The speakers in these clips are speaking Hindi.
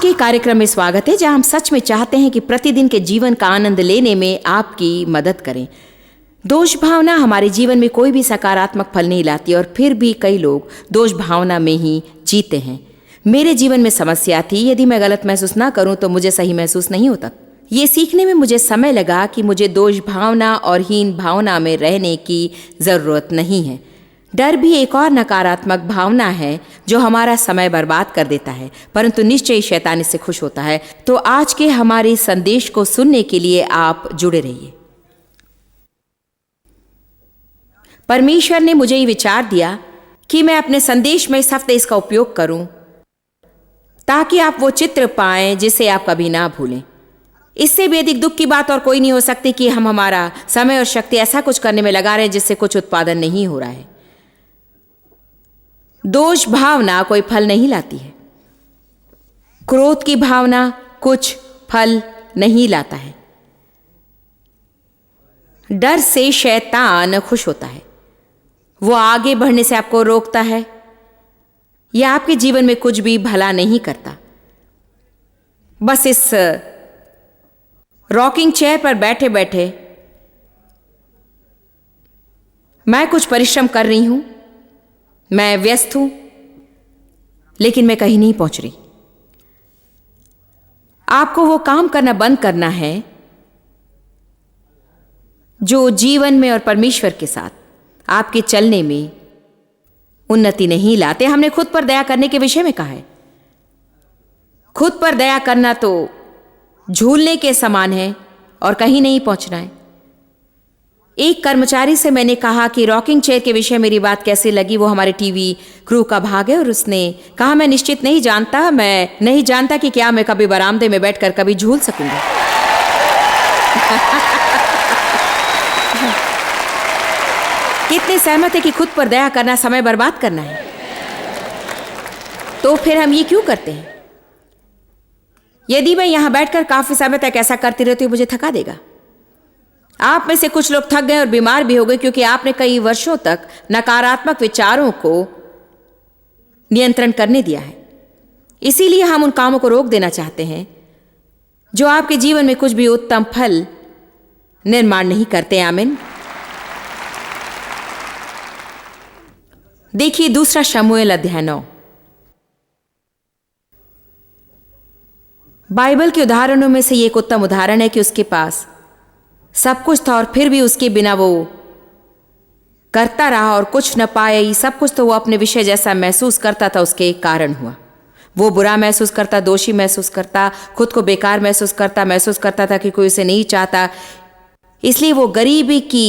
के कार्यक्रम में स्वागत है, जहां हम सच में चाहते हैं कि प्रतिदिन के जीवन का आनंद लेने में आपकी मदद करें। दोष भावना हमारे जीवन में कोई भी सकारात्मक फल नहीं लाती और फिर भी कई लोग दोष भावना में ही जीते हैं। मेरे जीवन में समस्या थी, यदि मैं गलत महसूस ना करूं तो मुझे सही महसूस नहीं होता। ये सीखने में मुझे समय लगा कि मुझे दोष भावना और हीन भावना में रहने की ज़रूरत नहीं है। डर भी एक और नकारात्मक भावना है जो हमारा समय बर्बाद कर देता है, परंतु निश्चय शैतान इससे खुश होता है। तो आज के हमारे संदेश को सुनने के लिए आप जुड़े रहिए। परमेश्वर ने मुझे ये विचार दिया कि मैं अपने संदेश में इस हफ्ते इसका उपयोग करूं, ताकि आप वो चित्र पाएं जिसे आप कभी ना भूलें। इससे भी अधिक दुख की बात और कोई नहीं हो सकती कि हम हमारा समय और शक्ति ऐसा कुछ करने में लगा रहे हैं जिससे कुछ उत्पादन नहीं हो रहा है। दोष भावना कोई फल नहीं लाती है। क्रोध की भावना कुछ फल नहीं लाता है। डर से शैतान खुश होता है। वो आगे बढ़ने से आपको रोकता है या आपके जीवन में कुछ भी भला नहीं करता। बस इस रॉकिंग चेयर पर बैठे बैठे मैं कुछ परिश्रम कर रही हूं, मैं व्यस्त हूं, लेकिन मैं कहीं नहीं पहुंच रही। आपको वो काम करना बंद करना है जो जीवन में और परमेश्वर के साथ आपके चलने में उन्नति नहीं लाते। हमने खुद पर दया करने के विषय में कहा है। खुद पर दया करना तो झूलने के समान है और कहीं नहीं पहुंचना है। एक कर्मचारी से मैंने कहा कि रॉकिंग चेयर के विषय मेरी बात कैसे लगी। वो हमारे टीवी क्रू का भाग है और उसने कहा, मैं निश्चित नहीं जानता, मैं नहीं जानता कि क्या मैं कभी बरामदे में बैठकर कभी झूल सकूंगा। कितने सहमत है कि खुद पर दया करना समय बर्बाद करना है। तो फिर हम ये क्यों करते हैं? यदि मैं यहां बैठकर काफी समय तक ऐसा करती रहती हूं, मुझे थका देगा। आप में से कुछ लोग थक गए और बीमार भी हो गए क्योंकि आपने कई वर्षों तक नकारात्मक विचारों को नियंत्रण करने दिया है। इसीलिए हम उन कामों को रोक देना चाहते हैं जो आपके जीवन में कुछ भी उत्तम फल निर्माण नहीं करते। आमीन। देखिए 2 शमूएल अध्याय 9। बाइबल के उदाहरणों में से ये एक उत्तम उदाहरण है कि उसके पास सब कुछ था और फिर भी उसके बिना वो करता रहा और कुछ न पाया। सब कुछ तो वो अपने विषय जैसा महसूस करता था, उसके एक कारण हुआ। वो बुरा महसूस करता, दोषी महसूस करता, खुद को बेकार महसूस करता था कि कोई उसे नहीं चाहता। इसलिए वो गरीबी की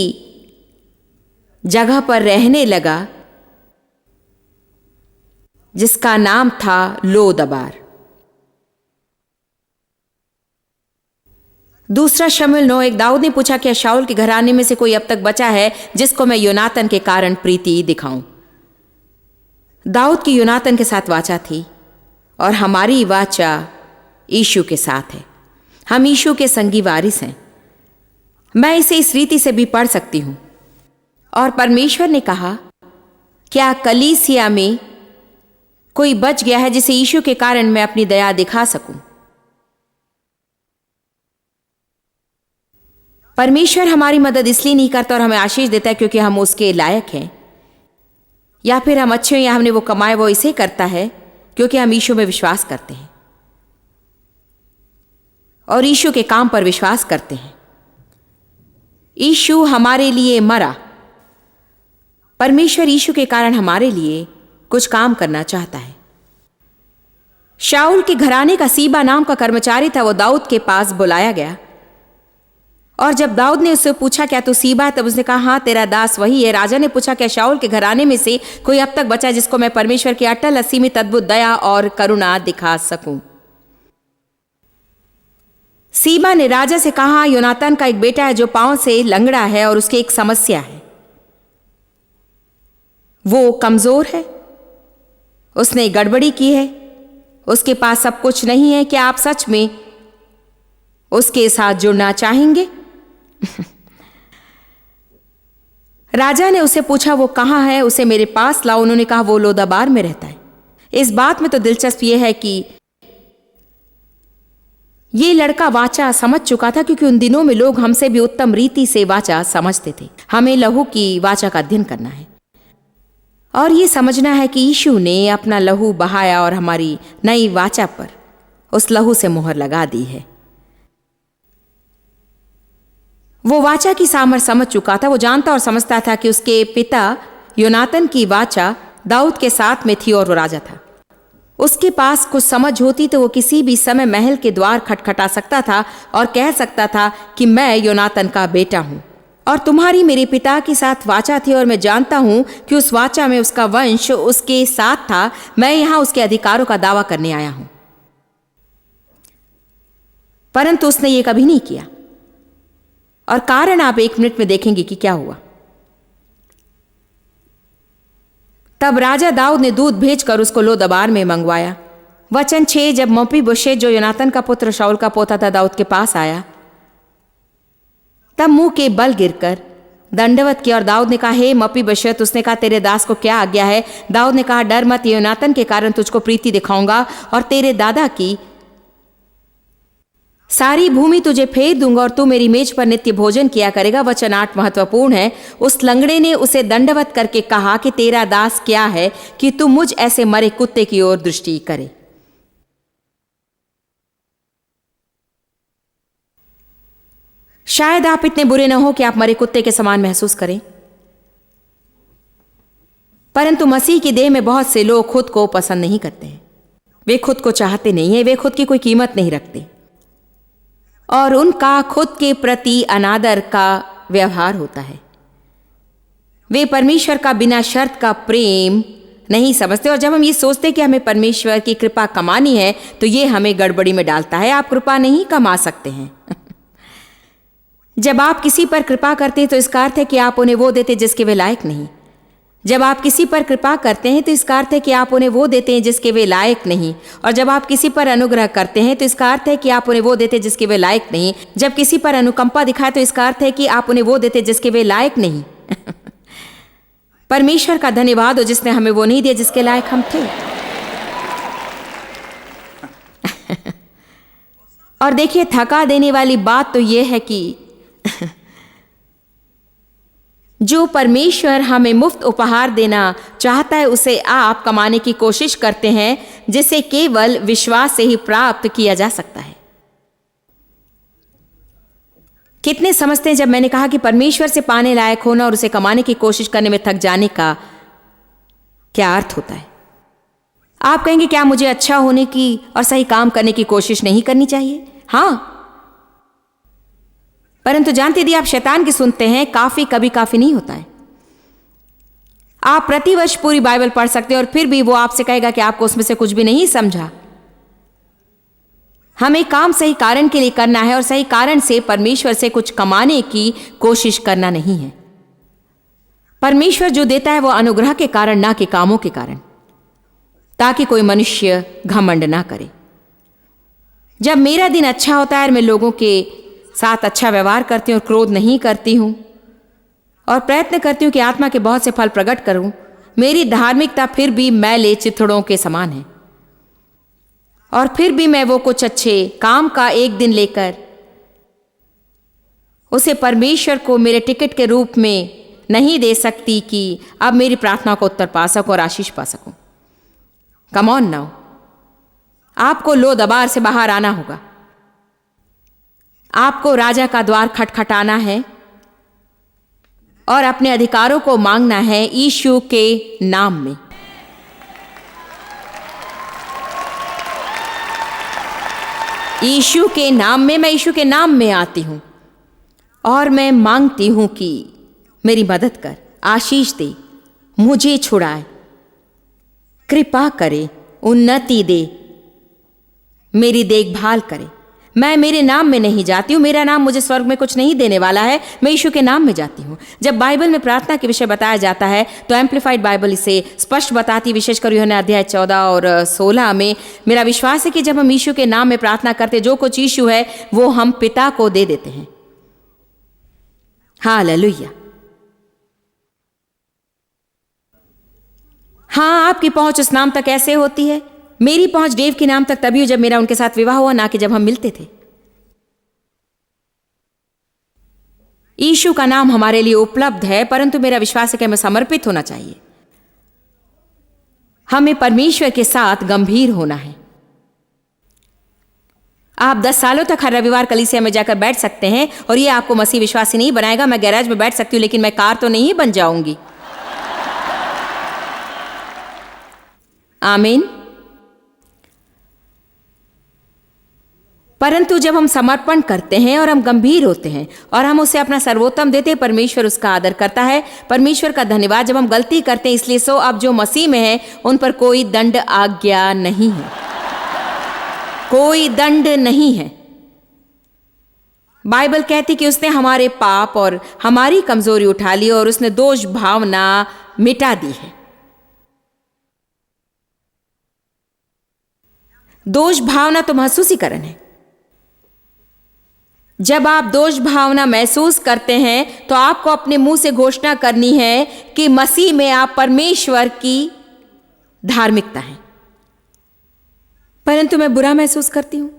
जगह पर रहने लगा जिसका नाम था लोदबार। 2 शमूएल 9:1। दाऊद ने पूछा, क्या शाऊल के घराने में से कोई अब तक बचा है जिसको मैं योनातन के कारण प्रीति दिखाऊं? दाऊद की योनातन के साथ वाचा थी और हमारी वाचा यीशु के साथ है। हम यीशु के संगी वारिस हैं। मैं इसे इस रीति से भी पढ़ सकती हूं। और परमेश्वर ने कहा, क्या कलीसिया में कोई बच गया है जिसे यीशु के कारण मैं अपनी दया दिखा सकूं? परमेश्वर हमारी मदद इसलिए नहीं करता और हमें आशीष देता है क्योंकि हम उसके लायक हैं, या फिर हम अच्छे हैं या हमने वो कमाए। वो इसे करता है क्योंकि हम यीशु में विश्वास करते हैं और यीशु के काम पर विश्वास करते हैं। यीशु हमारे लिए मरा। परमेश्वर यीशु के कारण हमारे लिए कुछ काम करना चाहता है। शाऊल के घराने का सीबा नाम का कर्मचारी था। वो दाऊद के पास बुलाया गया और जब दाऊद ने उससे पूछा, क्या तू सीबा है? तब उसने कहा, हाँ, तेरा दास वही है। राजा ने पूछा, क्या शाऊल के घराने में से कोई अब तक बचा जिसको मैं परमेश्वर की अटल असीमित अद्भुत दया और करुणा दिखा सकूं? सीबा ने राजा से कहा, योनातान का एक बेटा है जो पांव से लंगड़ा है और उसकी एक समस्या है। वो कमजोर है, उसने गड़बड़ी की है, उसके पास सब कुछ नहीं है। क्या आप सच में उसके साथ जुड़ना चाहेंगे? राजा ने उसे पूछा, वो कहाँ है? उसे मेरे पास लाओ। उन्होंने कहा, वो लोदाबार में रहता है। इस बात में तो दिलचस्प यह है कि ये लड़का वाचा समझ चुका था, क्योंकि उन दिनों में लोग हमसे भी उत्तम रीति से वाचा समझते थे। हमें लहू की वाचा का अध्ययन करना है और ये समझना है कि यीशु ने अपना लहू बहाया और हमारी नई वाचा पर उस लहू से मोहर लगा दी है। वो वाचा की सामर्थ समझ चुका था। वो जानता और समझता था कि उसके पिता योनातन की वाचा दाऊद के साथ में थी और वो राजा था। उसके पास कुछ समझ होती तो वो किसी भी समय महल के द्वार खटखटा सकता था और कह सकता था कि मैं योनातन का बेटा हूं और तुम्हारी मेरे पिता के साथ वाचा थी और मैं जानता हूं कि उस वाचा में उसका वंश उसके साथ था। मैं यहां उसके अधिकारों का दावा करने आया हूं। परंतु उसने ये कभी नहीं किया और कारण आप 1 मिनट में देखेंगे कि क्या हुआ। तब राजा दाऊद ने दूत भेजकर उसको लोदबार में मंगवाया। वचन 6, जब मपीबोशेत जो योनातन का पुत्र शाऊल का पोता था दाऊद के पास आया, तब मुंह के बल गिरकर दंडवत किया और दाऊद ने कहा, हे मपीबोशेत। उसने कहा, तेरे दास को क्या आज्ञा है? दाऊद ने कहा, डर मत, योनातन के कारण तुझको प्रीति दिखाऊंगा और तेरे दादा की सारी भूमि तुझे फेर दूंगा और तू मेरी मेज पर नित्य भोजन किया करेगा। वचन 8 महत्वपूर्ण है। उस लंगड़े ने उसे दंडवत करके कहा कि तेरा दास क्या है कि तू मुझ ऐसे मरे कुत्ते की ओर दृष्टि करे। शायद आप इतने बुरे न हो कि आप मरे कुत्ते के समान महसूस करें, परंतु मसीह की देह में बहुत से लोग खुद को पसंद नहीं करते हैं। वे खुद को चाहते नहीं है, वे खुद की कोई कीमत नहीं रखते और उनका खुद के प्रति अनादर का व्यवहार होता है। वे परमेश्वर का बिना शर्त का प्रेम नहीं समझते और जब हम ये सोचते कि हमें परमेश्वर की कृपा कमानी है तो ये हमें गड़बड़ी में डालता है। आप कृपा नहीं कमा सकते हैं। जब आप किसी पर कृपा करते हैं तो इसका अर्थ है कि आप उन्हें वो देते जिसके वे लायक नहीं। जब आप किसी पर कृपा करते हैं तो इसका अर्थ है कि आप उन्हें वो देते हैं जिसके वे लायक नहीं, और जब आप किसी पर अनुग्रह करते हैं तो इसका अर्थ है कि आप उन्हें वो देते हैं जिसके वे लायक नहीं। जब किसी पर अनुकंपा दिखाए तो इसका अर्थ है कि आप उन्हें वो देते जिसके वे लायक नहीं। परमेश्वर का धन्यवाद हो जिसने हमें वो नहीं दिया जिसके लायक हम थे। और देखिए, थका देने वाली बात तो यह है कि जो परमेश्वर हमें मुफ्त उपहार देना चाहता है उसे आप कमाने की कोशिश करते हैं, जिसे केवल विश्वास से ही प्राप्त किया जा सकता है। कितने समझते हैं जब मैंने कहा कि परमेश्वर से पाने लायक होना और उसे कमाने की कोशिश करने में थक जाने का क्या अर्थ होता है? आप कहेंगे, क्या मुझे अच्छा होने की और सही काम करने की कोशिश नहीं करनी चाहिए? हाँ, परंतु जानते यदि आप शैतान की सुनते हैं, काफी कभी काफी नहीं होता है। आप प्रतिवर्ष पूरी बाइबल पढ़ सकते हैं और फिर भी वो आपसे कहेगा कि आपको उसमें से कुछ भी नहीं समझा। हमें काम सही कारण के लिए करना है और सही कारण से परमेश्वर से कुछ कमाने की कोशिश करना नहीं है। परमेश्वर जो देता है वो अनुग्रह के कारण, ना कि कामों के कारण, ताकि कोई मनुष्य घमंड ना करे। जब मेरा दिन अच्छा होता है और मैं लोगों के साथ अच्छा व्यवहार करती हूँ और क्रोध नहीं करती हूँ और प्रयत्न करती हूँ कि आत्मा के बहुत से फल प्रकट करूँ, मेरी धार्मिकता फिर भी मैले चिथड़ों के समान है और फिर भी मैं वो कुछ अच्छे काम का एक दिन लेकर उसे परमेश्वर को मेरे टिकट के रूप में नहीं दे सकती कि अब मेरी प्रार्थना को उत्तर पा सकूं और आशीष पा सकूं। कम ऑन नाउ, आपको लोदबार से बाहर आना होगा। आपको राजा का द्वार खटखटाना है और अपने अधिकारों को मांगना है यीशु के नाम में। यीशु के नाम में, मैं यीशु के नाम में आती हूं और मैं मांगती हूं कि मेरी मदद कर, आशीष दे, मुझे छुड़ाए, कृपा करे, उन्नति दे, मेरी देखभाल करे। मैं मेरे नाम में नहीं जाती हूँ, मेरा नाम मुझे स्वर्ग में कुछ नहीं देने वाला है, मैं यीशु के नाम में जाती हूँ। जब बाइबल में प्रार्थना के विषय बताया जाता है तो एम्प्लीफाइड बाइबल इसे स्पष्ट बताती, विशेषकर यूहन्ना अध्याय 14 और 16 में। मेरा विश्वास है कि जब हम यीशु के नाम में प्रार्थना करते, जो कुछ यीशु है वो हम पिता को दे देते हैं। हालेलुया। हाँ, आपकी पहुंच उस नाम तक ऐसे होती है। मेरी पहुंच डेव के नाम तक तभी हो जब मेरा उनके साथ विवाह हुआ, ना कि जब हम मिलते थे। यीशु का नाम हमारे लिए उपलब्ध है, परंतु मेरा विश्वास है कि हमें समर्पित होना चाहिए। हमें परमेश्वर के साथ गंभीर होना है। आप 10 सालों तक हर रविवार कलीसिया में जाकर बैठ सकते हैं और ये आपको मसीह विश्वासी नहीं बनाएगा। मैं गैराज में बैठ सकती हूँ, लेकिन मैं कार तो नहीं बन जाऊंगी। आमीन। परंतु जब हम समर्पण करते हैं और हम गंभीर होते हैं और हम उसे अपना सर्वोत्तम देते हैं, परमेश्वर उसका आदर करता है। परमेश्वर का धन्यवाद। जब हम गलती करते हैं, इसलिए सो अब जो मसीह में है उन पर कोई दंड आज्ञा नहीं है, कोई दंड नहीं है। बाइबल कहती कि उसने हमारे पाप और हमारी कमजोरी उठा ली और उसने दोष भावना मिटा दी है। दोष भावना तो महसूसीकरण है। जब आप दोष भावना महसूस करते हैं तो आपको अपने मुंह से घोषणा करनी है कि मसीह में आप परमेश्वर की धार्मिकता है। परंतु मैं बुरा महसूस करती हूं,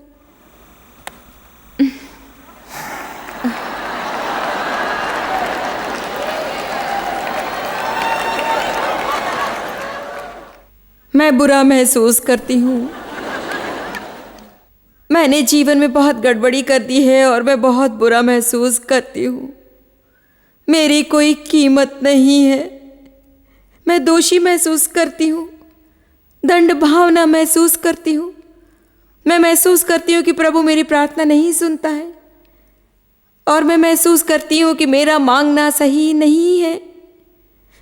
मैं बुरा महसूस करती हूं, मैंने जीवन में बहुत गड़बड़ी कर दी है और मैं बहुत बुरा महसूस करती हूँ। मेरी कोई कीमत नहीं है। मैं दोषी महसूस करती हूँ, दंड भावना महसूस करती हूँ। मैं महसूस करती हूँ कि प्रभु मेरी प्रार्थना नहीं सुनता है और मैं महसूस करती हूँ कि मेरा मांगना सही नहीं है।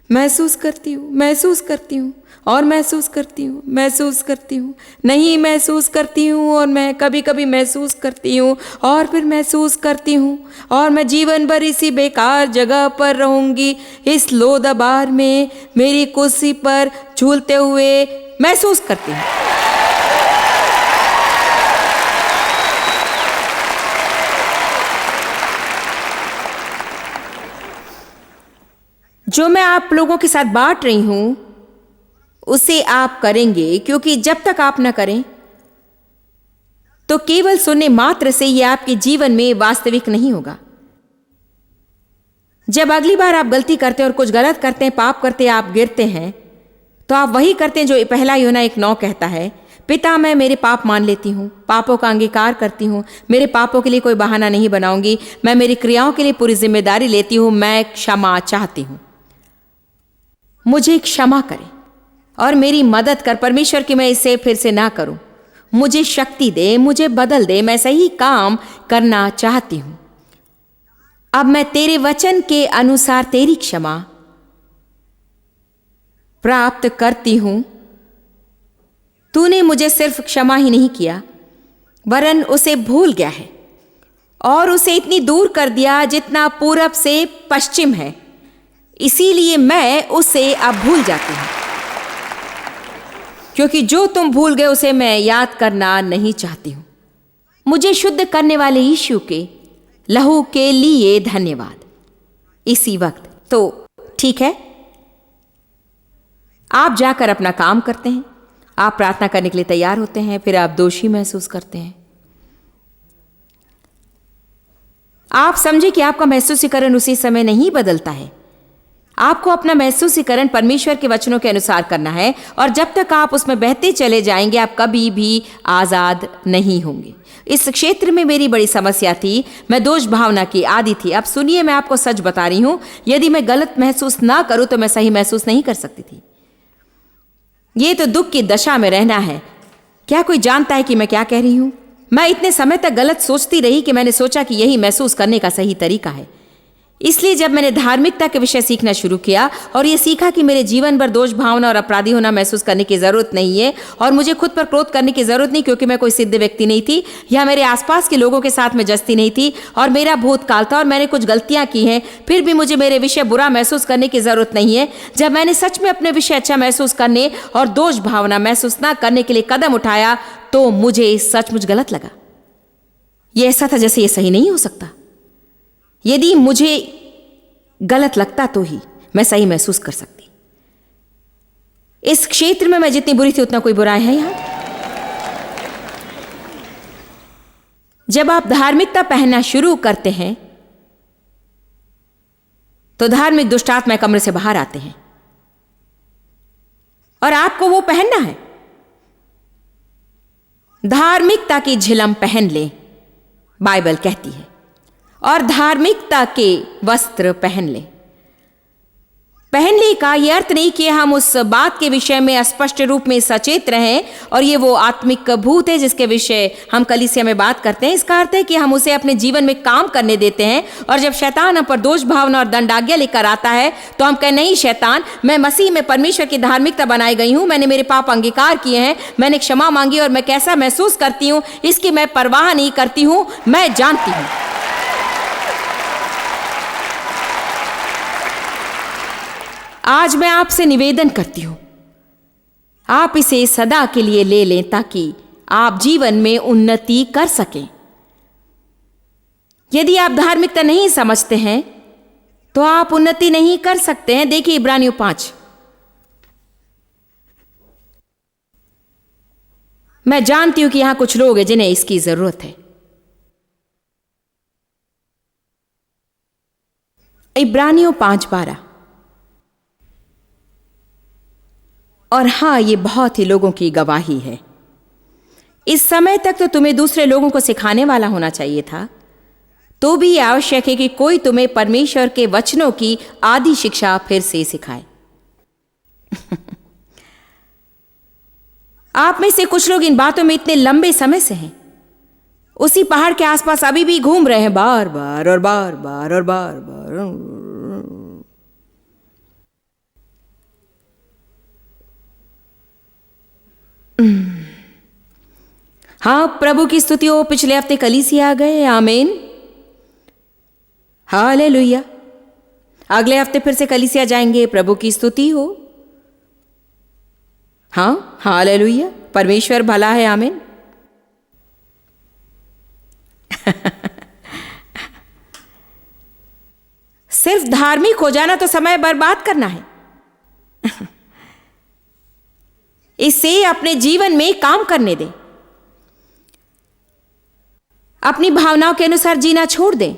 महसूस करती हूँ और महसूस करती हूँ, नहीं महसूस करती हूँ और मैं कभी कभी महसूस करती हूँ और फिर महसूस करती हूँ और मैं जीवन भर इसी बेकार जगह पर रहूंगी, इस लोदाबार में मेरी कुर्सी पर झूलते हुए महसूस करती हूँ। जो मैं आप लोगों के साथ बांट रही हूं उसे आप करेंगे, क्योंकि जब तक आप न करें तो केवल सुनने मात्र से यह आपके जीवन में वास्तविक नहीं होगा। जब अगली बार आप गलती करते हैं और कुछ गलत करते हैं, पाप करते हैं, आप गिरते हैं, तो आप वही करते हैं जो पहला यूहन्ना 1:9 कहता है, पिता मैं मेरे पाप मान लेती हूँ, पापों का अंगीकार करती हूँ, मेरे पापों के लिए कोई बहाना नहीं बनाऊंगी, मैं मेरी क्रियाओं के लिए पूरी जिम्मेदारी लेती हूँ, मैं क्षमा चाहती हूँ, मुझे क्षमा करें और मेरी मदद कर परमेश्वर कि मैं इसे फिर से ना करूं, मुझे शक्ति दे, मुझे बदल दे, मैं सही काम करना चाहती हूं। अब मैं तेरे वचन के अनुसार तेरी क्षमा प्राप्त करती हूं। तूने मुझे सिर्फ क्षमा ही नहीं किया वरन उसे भूल गया है और उसे इतनी दूर कर दिया जितना पूरब से पश्चिम है, इसीलिए मैं उसे अब भूल जाती हूं, क्योंकि जो तुम भूल गए उसे मैं याद करना नहीं चाहती हूं। मुझे शुद्ध करने वाले यीशु के लहू के लिए धन्यवाद। इसी वक्त तो ठीक है, आप जाकर अपना काम करते हैं, आप प्रार्थना करने के लिए तैयार होते हैं, फिर आप दोषी महसूस करते हैं। आप समझे कि आपका महसूसीकरण उसी समय नहीं बदलता है। आपको अपना महसूसीकरण परमेश्वर के वचनों के अनुसार करना है और जब तक आप उसमें बहते चले जाएंगे आप कभी भी आज़ाद नहीं होंगे। इस क्षेत्र में मेरी बड़ी समस्या थी, मैं दोष भावना की आदी थी। अब सुनिए, मैं आपको सच बता रही हूं, यदि मैं गलत महसूस ना करूं तो मैं सही महसूस नहीं कर सकती थी। ये तो दुख की दशा में रहना है। क्या कोई जानता है कि मैं क्या कह रही हूं? मैं इतने समय तक गलत सोचती रही कि मैंने सोचा कि यही महसूस करने का सही तरीका है। इसलिए जब मैंने धार्मिकता के विषय सीखना शुरू किया और ये सीखा कि मेरे जीवन भर दोष भावना और अपराधी होना महसूस करने की जरूरत नहीं है और मुझे खुद पर क्रोध करने की जरूरत नहीं, क्योंकि मैं कोई सिद्ध व्यक्ति नहीं थी या मेरे आसपास के लोगों के साथ में जस्ती नहीं थी और मेरा भूतकाल था और मैंने कुछ गलतियां की हैं, फिर भी मुझे मेरे विषय बुरा महसूस करने की जरूरत नहीं है। जब मैंने सच में अपने विषय अच्छा महसूस करने और दोष भावना महसूस ना करने के लिए कदम उठाया तो मुझे सचमुच गलत लगा। यह ऐसा था जैसे ये सही नहीं हो सकता। यदि मुझे गलत लगता तो ही मैं सही महसूस कर सकती। इस क्षेत्र में मैं जितनी बुरी थी उतना कोई बुराई है यहां? जब आप धार्मिकता पहनना शुरू करते हैं तो धार्मिक दुष्ट आत्माएं कमरे से बाहर आते हैं और आपको वो पहनना है। धार्मिकता की झिलम पहन ले, बाइबल कहती है, और धार्मिकता के वस्त्र पहन ले। पहनने का यह अर्थ नहीं कि हम उस बात के विषय में स्पष्ट रूप में सचेत रहें और ये वो आत्मिक भूत है जिसके विषय हम कलीसिया में बात करते हैं। इसका अर्थ है कि हम उसे अपने जीवन में काम करने देते हैं, और जब शैतान हम पर दोष भावना और दंडाज्ञा लेकर आता है तो हम कहें, नहीं शैतान, मैं मसीह में परमेश्वर की धार्मिकता बनाई गई हूं, मैंने मेरे पाप अंगीकार किए हैं, मैंने क्षमा मांगी और मैं कैसा महसूस करती हूं इसकी मैं परवाह नहीं करती हूं, मैं जानती हूं। आज मैं आपसे निवेदन करती हूं, आप इसे सदा के लिए ले लें ताकि आप जीवन में उन्नति कर सकें। यदि आप धार्मिकता नहीं समझते हैं तो आप उन्नति नहीं कर सकते हैं। देखिए इब्रानियों 5। मैं जानती हूं कि यहां कुछ लोग हैं जिन्हें इसकी जरूरत है। इब्रानियों 5:12। और हां, ये बहुत ही लोगों की गवाही है। इस समय तक तो तुम्हें दूसरे लोगों को सिखाने वाला होना चाहिए था, तो भी आवश्यक है कि कोई तुम्हें परमेश्वर के वचनों की आदि शिक्षा फिर से सिखाए। आप में से कुछ लोग इन बातों में इतने लंबे समय से हैं, उसी पहाड़ के आसपास अभी भी घूम रहे हैं, बार बार और बार बार और बार बार। हाँ, प्रभु की स्तुति हो। पिछले हफ्ते कलीसिया आ गए, आमीन, हालेलुया। अगले हफ्ते फिर से कलीसिया जाएंगे, प्रभु की स्तुति हो। हाँ, हालेलुया, परमेश्वर भला है, आमीन। सिर्फ धार्मिक हो जाना तो समय बर्बाद करना है। इसे अपने जीवन में काम करने दें। अपनी भावनाओं के अनुसार जीना छोड़ दें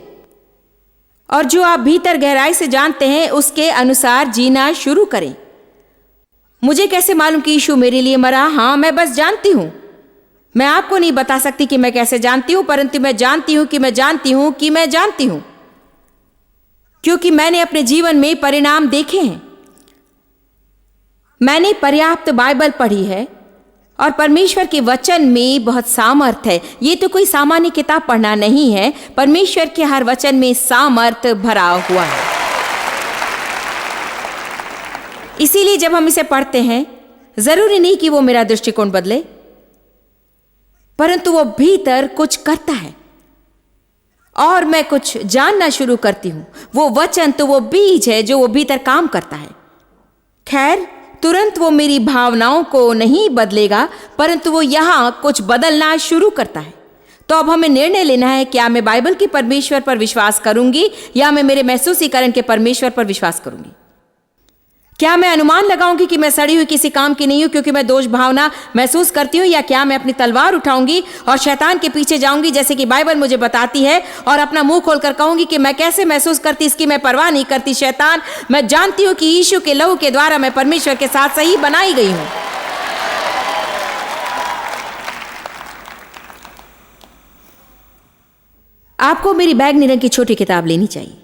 और जो आप भीतर गहराई से जानते हैं उसके अनुसार जीना शुरू करें। मुझे कैसे मालूम कि यीशु मेरे लिए मरा? हाँ, मैं बस जानती हूं। मैं आपको नहीं बता सकती कि मैं कैसे जानती हूं, परंतु मैं जानती हूं कि मैं जानती हूं कि मैं जानती हूं, क्योंकि मैंने अपने जीवन में परिणाम देखे हैं। मैंने पर्याप्त बाइबल पढ़ी है और परमेश्वर के वचन में बहुत सामर्थ है। ये तो कोई सामान्य किताब पढ़ना नहीं है, परमेश्वर के हर वचन में सामर्थ भरा हुआ है। इसीलिए जब हम इसे पढ़ते हैं, जरूरी नहीं कि वो मेरा दृष्टिकोण बदले, परंतु वो भीतर कुछ करता है और मैं कुछ जानना शुरू करती हूं। वो वचन तो वो बीज है जो वो भीतर काम करता है। खैर, तुरंत वो मेरी भावनाओं को नहीं बदलेगा, परंतु वो यहां कुछ बदलना शुरू करता है। तो अब हमें निर्णय लेना है, क्या मैं बाइबल के परमेश्वर पर विश्वास करूंगी या मैं मेरे महसूसीकरण के परमेश्वर पर विश्वास करूंगी? क्या मैं अनुमान लगाऊंगी कि मैं सड़ी हुई किसी काम की नहीं हूं क्योंकि मैं दोष भावना महसूस करती हूं, या क्या मैं अपनी तलवार उठाऊंगी और शैतान के पीछे जाऊंगी जैसे कि बाइबल मुझे बताती है और अपना मुंह खोलकर कहूंगी कि मैं कैसे महसूस करती, इसकी मैं परवाह नहीं करती। शैतान, मैं जानती हूं कि यीशु के लहू के द्वारा मैं परमेश्वर के साथ सही बनाई गई हूं। आपको मेरी बैगनी रंग की छोटी किताब लेनी चाहिए,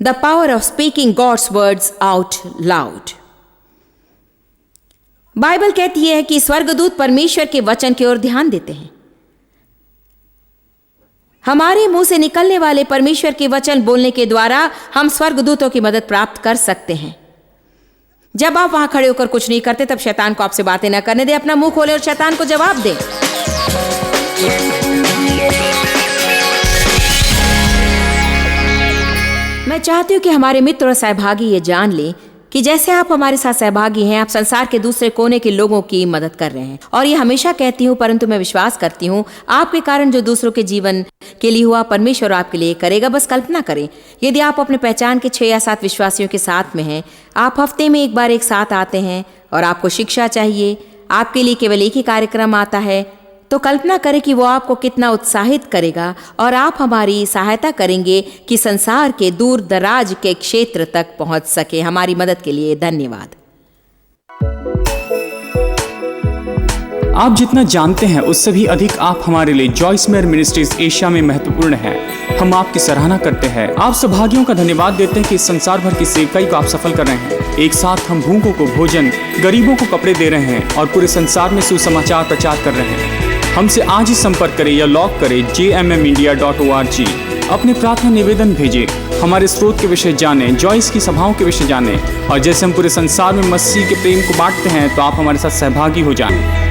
the power of speaking god's words out loud. Bible कहती है कि स्वर्गदूत परमेश्वर के वचन की ओर ध्यान देते हैं। हमारे मुंह से निकलने वाले परमेश्वर के वचन बोलने के द्वारा हम स्वर्गदूतों की मदद प्राप्त कर सकते हैं। जब आप वहां खड़े होकर कुछ नहीं करते, तब शैतान को आपसे बातें ना करने दे। अपना मुंह खोले और शैतान को जवाब दे। मैं चाहती हूं कि हमारे मित्र और सहभागी ये जान लें कि जैसे आप हमारे साथ सहभागी हैं, आप संसार के दूसरे कोने के लोगों की मदद कर रहे हैं। और ये हमेशा कहती हूं, परंतु मैं विश्वास करती हूं, आपके कारण जो दूसरों के जीवन के लिए हुआ, परमेश्वर आपके लिए करेगा। बस कल्पना करें, यदि आप अपने पहचान के 6 या 7 विश्वासियों के साथ में हैं, आप हफ्ते में एक बार एक साथ आते हैं और आपको शिक्षा चाहिए, आपके लिए केवल एक ही कार्यक्रम आता है, तो कल्पना करें कि वो आपको कितना उत्साहित करेगा और आप हमारी सहायता करेंगे कि संसार के दूर दराज के क्षेत्र तक पहुंच सके। हमारी मदद के लिए धन्यवाद। आप जितना जानते हैं उससे भी अधिक आप हमारे लिए जॉइस मेयर मिनिस्ट्रीज एशिया में महत्वपूर्ण है। हम आपकी सराहना करते हैं। आप सौभाग्यों का धन्यवाद देते हैं कि इस संसार भर की सेवकाई को आप सफल कर रहे हैं। एक साथ हम भूखों को भोजन, गरीबों को कपड़े दे रहे हैं और पूरे संसार में सुसमाचार प्रचार कर रहे हैं। हमसे आज ही संपर्क करें या लॉग करें jmmindia.org। अपने प्रार्थना निवेदन भेजें, हमारे स्रोत के विषय जानें, जॉइस की सभाओं के विषय जानें और जैसे हम पूरे संसार में मसीह के प्रेम को बांटते हैं तो आप हमारे साथ सहभागी हो जाएं।